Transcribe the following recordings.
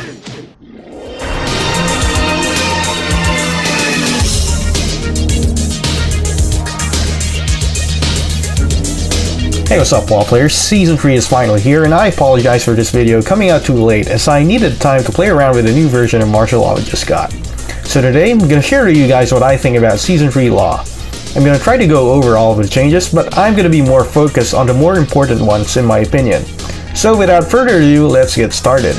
Hey, what's up, wall players? Season 3 is finally here, and I apologize for this video coming out too late as I needed time to play around with a new version of martial law I just got. So today I'm going to share to you guys what I think about Season 3 law. I'm going to try to go over all of the changes, but I'm going to be more focused on the more important ones in my opinion. So without further ado, let's get started.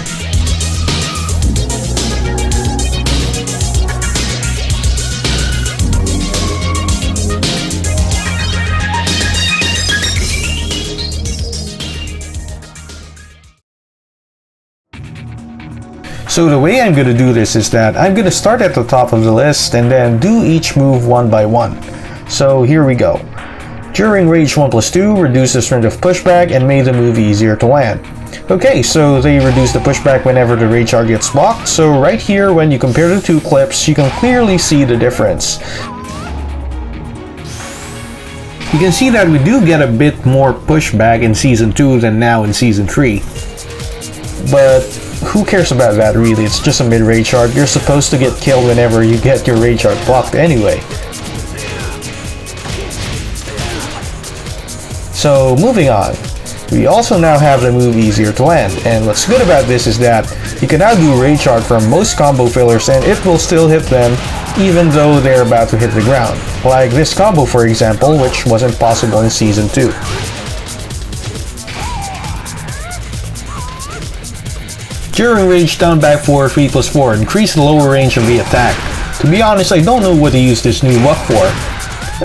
So the way I'm going to do this is that I'm going to start at the top of the list and then do each move one by one. So here we go. During Rage 1+2, reduce the strength of pushback and made the move easier to land. Okay, so they reduce the pushback whenever the rage charge gets blocked, so right here when you compare the two clips, you can clearly see the difference. You can see that we do get a bit more pushback in Season 2 than now in Season 3. But who cares about that really? It's just a mid-rage charge. You're supposed to get killed whenever you get your rage charge blocked anyway. So moving on, we also now have the move easier to land, and what's good about this is that you can now do rage charge from most combo fillers and it will still hit them even though they're about to hit the ground. Like this combo for example, which wasn't possible in Season 2. During Rage down back 4, 3+4, increase the lower range of the attack. To be honest, I don't know what to use this new buff for.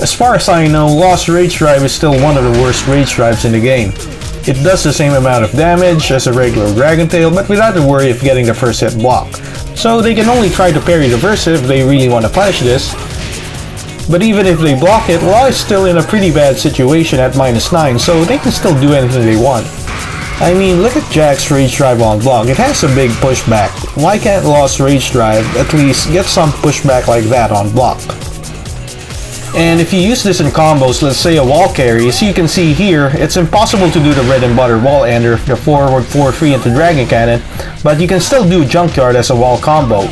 As far as I know, Lost Rage Drive is still one of the worst Rage Drives in the game. It does the same amount of damage as a regular Dragon Tail, but without the worry of getting the first hit block. So they can only try to parry the first hit if they really want to punish this. But even if they block it, Law is still in a pretty bad situation at -9, so they can still do anything they want. I mean, look at Jack's Rage Drive on block. It has a big pushback. Why can't Lost Rage Drive at least get some pushback like that on block? And if you use this in combos, let's say a wall carry, as you can see here, it's impossible to do the bread and butter wall ender, the forward 4-3 into Dragon Cannon, but you can still do Junkyard as a wall combo.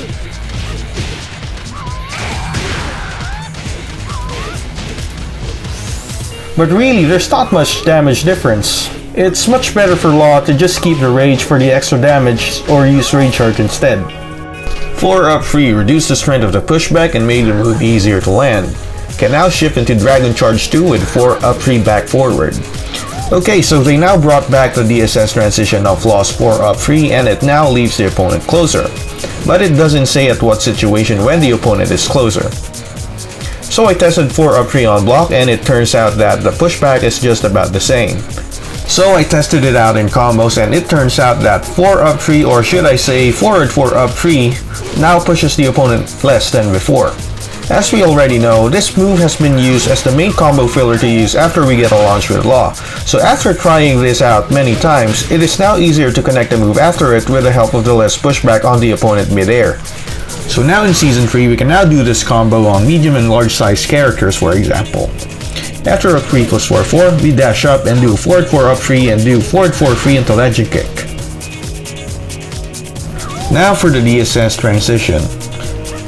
But really, there's not much damage difference. It's much better for Law to just keep the rage for the extra damage or use rage charge instead. 4 up 3, reduce the strength of the pushback and made the move easier to land. Can now shift into Dragon Charge 2 with 4 up 3 back forward. Okay, so they now brought back the DSS transition of Law's 4 up 3 and it now leaves the opponent closer. But it doesn't say at what situation when the opponent is closer. So I tested 4 up 3 on block and it turns out that the pushback is just about the same. So I tested it out in combos and it turns out that 4 up 3, or should I say forward 4 up 3, now pushes the opponent less than before. As we already know, this move has been used as the main combo filler to use after we get a launch with Law. So after trying this out many times, it is now easier to connect the move after it with the help of the less pushback on the opponent mid-air. So now in Season 3, we can now do this combo on medium and large size characters, for example. After a 3+4, 4, we dash up and do forward 4 up 3 and do forward 4 3 into Legend Kick. Now for the DSS transition.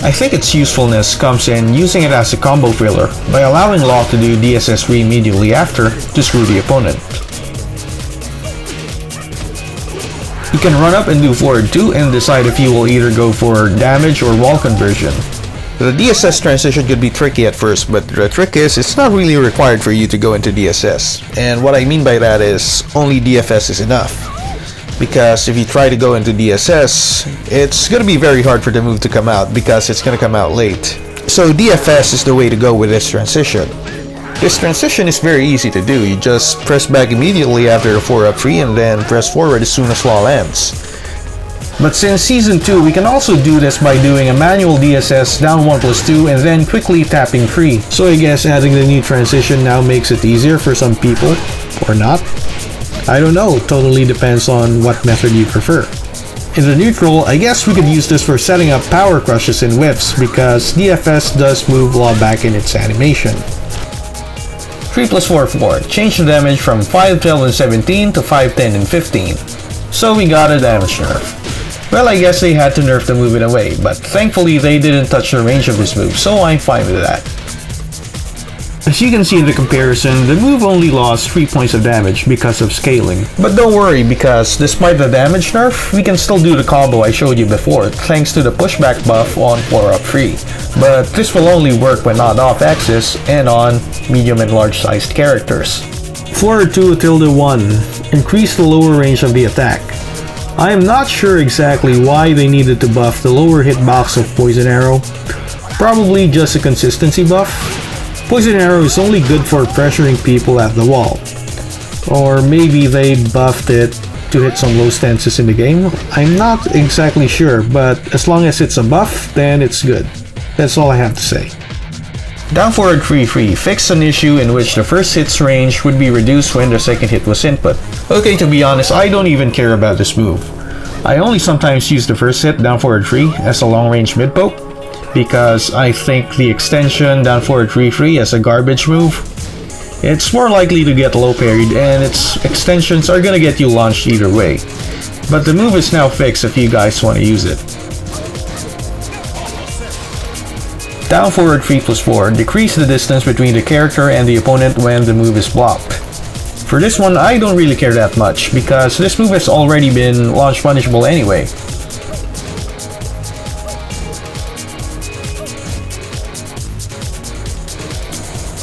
I think its usefulness comes in using it as a combo filler by allowing Law to do DSS 3 immediately after to screw the opponent. You can run up and do forward 2 and decide if you will either go for damage or wall conversion. The DSS transition could be tricky at first, but the trick is it's not really required for you to go into DSS. And what I mean by that is only DFS is enough. Because if you try to go into DSS, it's going to be very hard for the move to come out because it's going to come out late. So DFS is the way to go with this transition. This transition is very easy to do. You just press back immediately after the 4 up 3 and then press forward as soon as Law lands. But since Season 2, we can also do this by doing a manual DSS down 1+2 and then quickly tapping 3. So I guess adding the new transition now makes it easier for some people, or not. I don't know, totally depends on what method you prefer. In the neutral, I guess we could use this for setting up power crushes in whips because DFS does move Law back in its animation. 3+4, 4, change the damage from 512 and 17 to 510 and 15. So we got a damage nerf. Well, I guess they had to nerf the move in a way, but thankfully they didn't touch the range of this move, so I'm fine with that. As you can see in the comparison, the move only lost 3 points of damage because of scaling. But don't worry, because despite the damage nerf, we can still do the combo I showed you before, thanks to the pushback buff on 4-up 3. But this will only work when not off-axis and on medium and large-sized characters. 4-2-1. Increase the lower range of the attack. I am not sure exactly why they needed to buff the lower hitbox of Poison Arrow. Probably just a consistency buff. Poison Arrow is only good for pressuring people at the wall. Or maybe they buffed it to hit some low stances in the game. I'm not exactly sure, but as long as it's a buff, then it's good. That's all I have to say. Down forward 3-3 fixed an issue in which the first hit's range would be reduced when the second hit was input. Okay, to be honest, I don't even care about this move. I only sometimes use the first hit down forward 3 as a long range mid poke, because I think the extension down forward 3-3 as a garbage move. It's more likely to get low parried and its extensions are gonna get you launched either way. But the move is now fixed if you guys want to use it. Down forward 3+4, decrease the distance between the character and the opponent when the move is blocked. For this one, I don't really care that much, because this move has already been launch punishable anyway.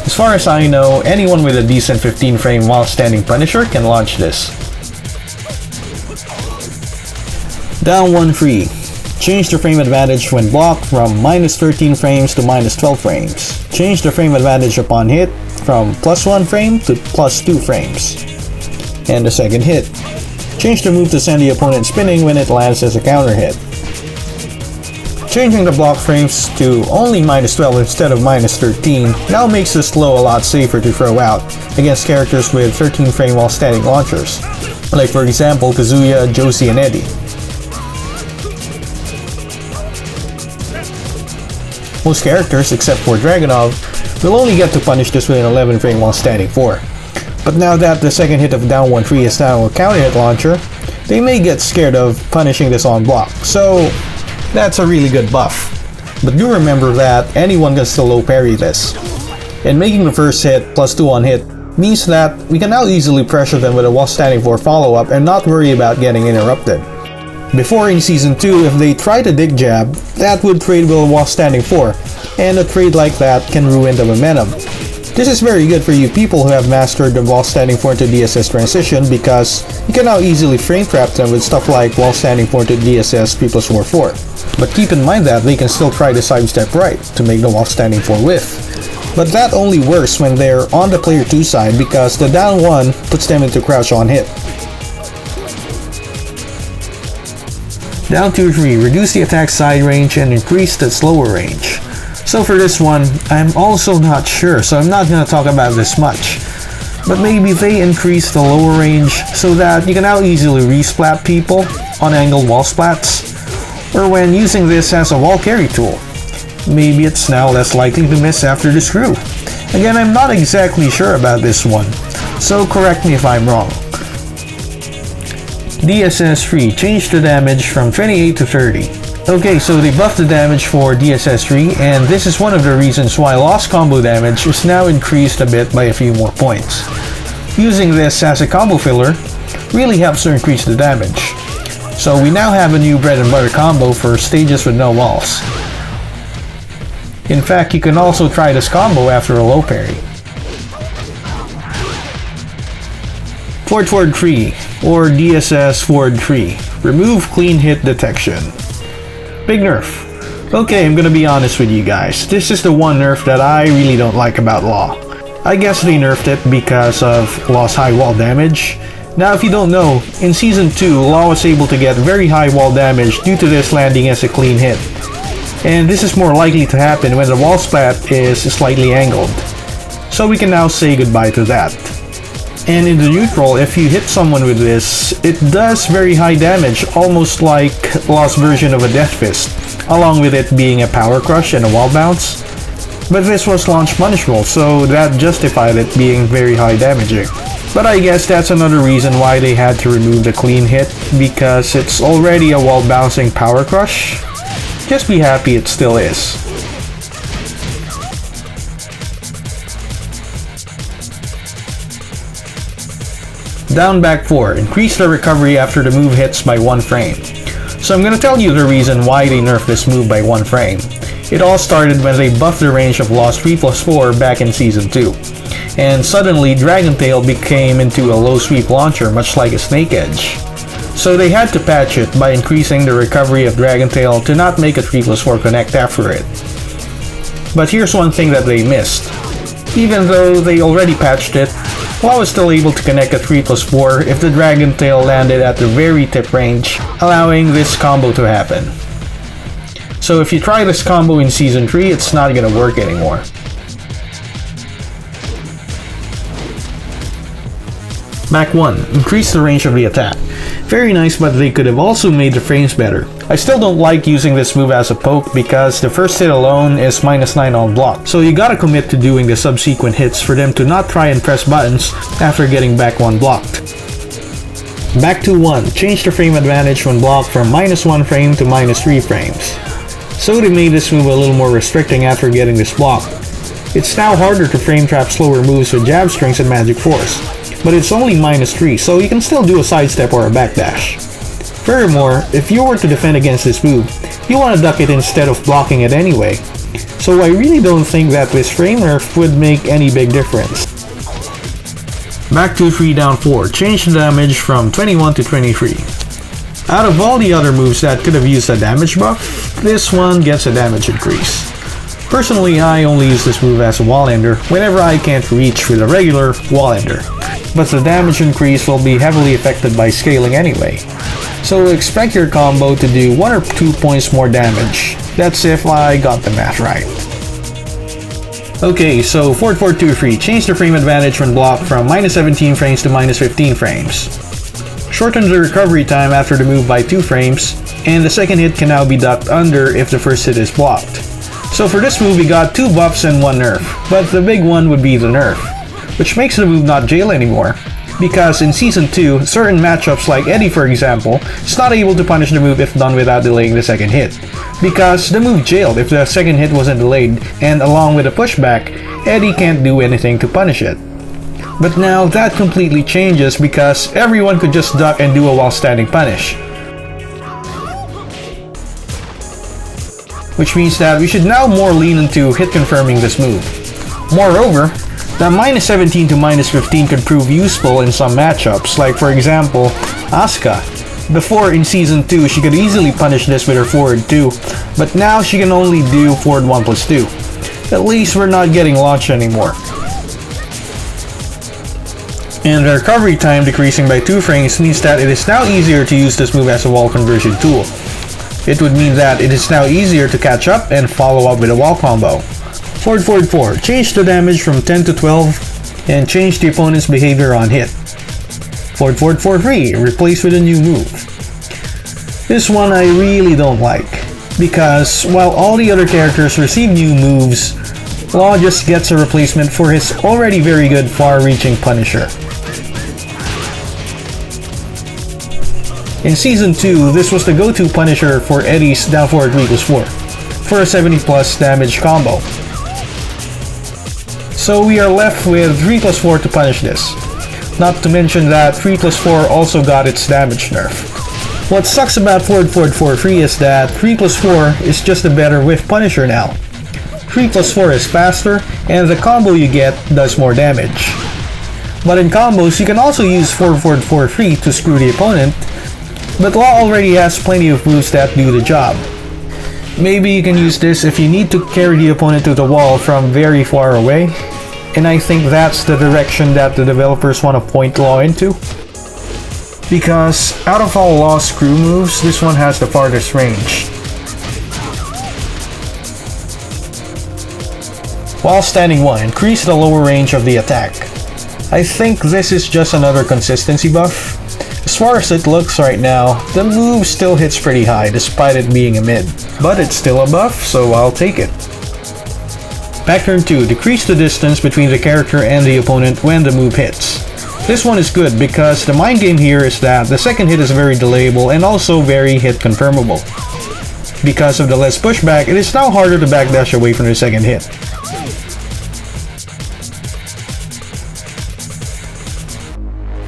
As far as I know, anyone with a decent 15 frame while standing Punisher can launch this. Down 1-3. Change the frame advantage when blocked from -13 frames to -12 frames. Change the frame advantage upon hit from +1 frame to +2 frames. And the second hit. Change the move to send the opponent spinning when it lands as a counter hit. Changing the block frames to only -12 instead of -13 now makes this slow a lot safer to throw out against characters with 13 frame while standing launchers, like for example Kazuya, Josie, and Eddie. Most characters, except for Dragunov, will only get to punish this with an 11 frame while standing 4. But now that the second hit of down 1-3 is now a counter hit launcher, they may get scared of punishing this on block, so that's a really good buff. But do remember that anyone can still low parry this. And making the first hit +2 on hit means that we can now easily pressure them with a while standing 4 follow-up and not worry about getting interrupted. Before in Season 2, if they try to dig jab, that would trade with a while standing 4, and a trade like that can ruin the momentum. This is very good for you people who have mastered the while standing 4 into DSS transition, because you can now easily frame trap them with stuff like while standing 4 into DSS 3+4-4. But keep in mind that they can still try to sidestep right to make the while standing 4 whiff. But that only works when they're on the player 2 side, because the down 1 puts them into crouch on hit. Down 2-3, reduce the attack side range and increase its lower range. So for this one, I'm also not sure, so I'm not going to talk about this much. But maybe they increase the lower range so that you can now easily resplat people on angled wall splats, or when using this as a wall carry tool. Maybe it's now less likely to miss after the screw. Again, I'm not exactly sure about this one, so correct me if I'm wrong. DSS 3, change the damage from 28 to 30. Okay, so they buffed the damage for DSS 3, and this is one of the reasons why lost combo damage is now increased a bit by a few more points. Using this as a combo filler really helps to increase the damage. So we now have a new bread and butter combo for stages with no walls. In fact, you can also try this combo after a low parry. Forward 3, or DSS forward 3. Remove clean hit detection. Big nerf. Okay, I'm gonna be honest with you guys. This is the one nerf that I really don't like about Law. I guess they nerfed it because of Law's high wall damage. Now if you don't know, in Season 2, Law was able to get very high wall damage due to this landing as a clean hit. And this is more likely to happen when the wall splat is slightly angled. So we can now say goodbye to that. And in the neutral, if you hit someone with this, it does very high damage, almost like Law's version of a Death Fist, along with it being a power crush and a wall bounce. But this was launch punishable, so that justified it being very high damaging. But I guess that's another reason why they had to remove the clean hit, because it's already a wall bouncing power crush. Just be happy it still is. Down back 4, increase the recovery after the move hits by 1 frame. So I'm gonna tell you the reason why they nerfed this move by 1 frame. It all started when they buffed the range of Lost 3+4 back in Season 2. And suddenly Dragon Tail became into a low sweep launcher much like a Snake Edge. So they had to patch it by increasing the recovery of Dragon Tail to not make a 3+4 connect after it. But here's one thing that they missed. Even though they already patched it, Law was still able to connect a 3+4 if the Dragon Tail landed at the very tip range, allowing this combo to happen. So if you try this combo in Season 3, it's not gonna work anymore. Back 1, increase the range of the attack. Very nice, but they could have also made the frames better. I still don't like using this move as a poke because the first hit alone is -9 on block, so you gotta commit to doing the subsequent hits for them to not try and press buttons after getting back 1 blocked. Back to 1, change the frame advantage when blocked from -1 frame to -3 frames. So they made this move a little more restricting after getting this block. It's now harder to frame trap slower moves with jab strings and magic force, but it's only -3, so you can still do a sidestep or a backdash. Furthermore, if you were to defend against this move, you want to duck it instead of blocking it anyway. So I really don't think that this frame nerf would make any big difference. Back to 3 down 4, change the damage from 21 to 23. Out of all the other moves that could have used a damage buff, this one gets a damage increase. Personally, I only use this move as a wall ender whenever I can't reach with a regular wall ender, but the damage increase will be heavily affected by scaling anyway. So expect your combo to do 1 or 2 points more damage. That's if I got the math right. Okay, so 4-4-2-3, change the frame advantage when blocked from -17 frames to -15 frames. Shorten the recovery time after the move by 2 frames, and the second hit can now be ducked under if the first hit is blocked. So for this move we got 2 buffs and 1 nerf, but the big one would be the nerf, which makes the move not jail anymore. Because in Season 2, certain matchups like Eddie for example, is not able to punish the move if done without delaying the second hit. Because the move jailed if the second hit wasn't delayed, and along with a pushback, Eddie can't do anything to punish it. But now that completely changes because everyone could just duck and do a while standing punish. Which means that we should now more lean into hit confirming this move. Moreover, the -17 to -15 could prove useful in some matchups, like for example, Asuka. Before in Season 2, she could easily punish this with her forward 2, but now she can only do forward 1+2. At least we're not getting launched anymore. And the recovery time decreasing by 2 frames means that it is now easier to use this move as a wall conversion tool. It would mean that it is now easier to catch up and follow up with a wall combo. Forward, forward, forward. Change the damage from 10 to 12 and change the opponent's behavior on hit. Forward, forward, forward, free. Replace with a new move. This one I really don't like, because while all the other characters receive new moves, Law just gets a replacement for his already very good far-reaching Punisher. In Season 2, this was the go-to Punisher for Eddie's down forward 3+4 for a 70+ damage combo. So we are left with 3+4 to punish this. Not to mention that 3+4 also got its damage nerf. What sucks about forward forward forward free is that 3+4 is just a better whiff Punisher now. 3+4 is faster, and the combo you get does more damage. But in combos, you can also use forward forward forward free to screw the opponent, but Law already has plenty of moves that do the job. Maybe you can use this if you need to carry the opponent to the wall from very far away, and I think that's the direction that the developers want to point Law into. Because out of all Law's screw moves, this one has the farthest range. While standing 1, increase the lower range of the attack. I think this is just another consistency buff. As far as it looks right now, the move still hits pretty high despite it being a mid, but it's still a buff, so I'll take it. Pattern 2, decrease the distance between the character and the opponent when the move hits. This one is good because the mind game here is that the second hit is very delayable and also very hit confirmable. Because of the less pushback, it is now harder to backdash away from the second hit.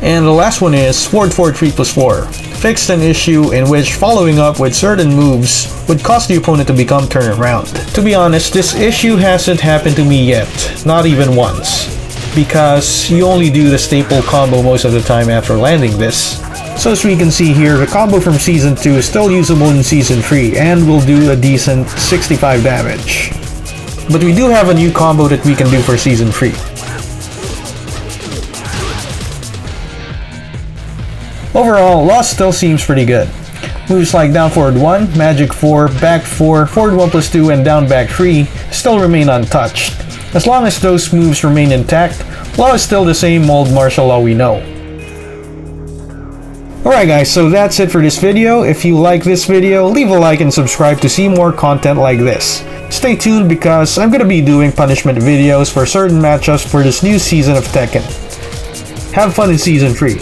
And the last one is forward 3+4. Fixed an issue in which following up with certain moves would cause the opponent to become turned around. To be honest, this issue hasn't happened to me yet, not even once, because you only do the staple combo most of the time after landing this. So as we can see here, the combo from Season 2 is still usable in Season 3 and will do a decent 65 damage. But we do have a new combo that we can do for Season 3. Overall, Lost still seems pretty good. Moves like down forward 1, magic 4, back 4, forward 1+2, and down back 3 still remain untouched. As long as those moves remain intact, Law is still the same old martial law we know. Alright guys, so that's it for this video. If you like this video, leave a like and subscribe to see more content like this. Stay tuned because I'm gonna be doing punishment videos for certain matchups for this new season of Tekken. Have fun in Season 3.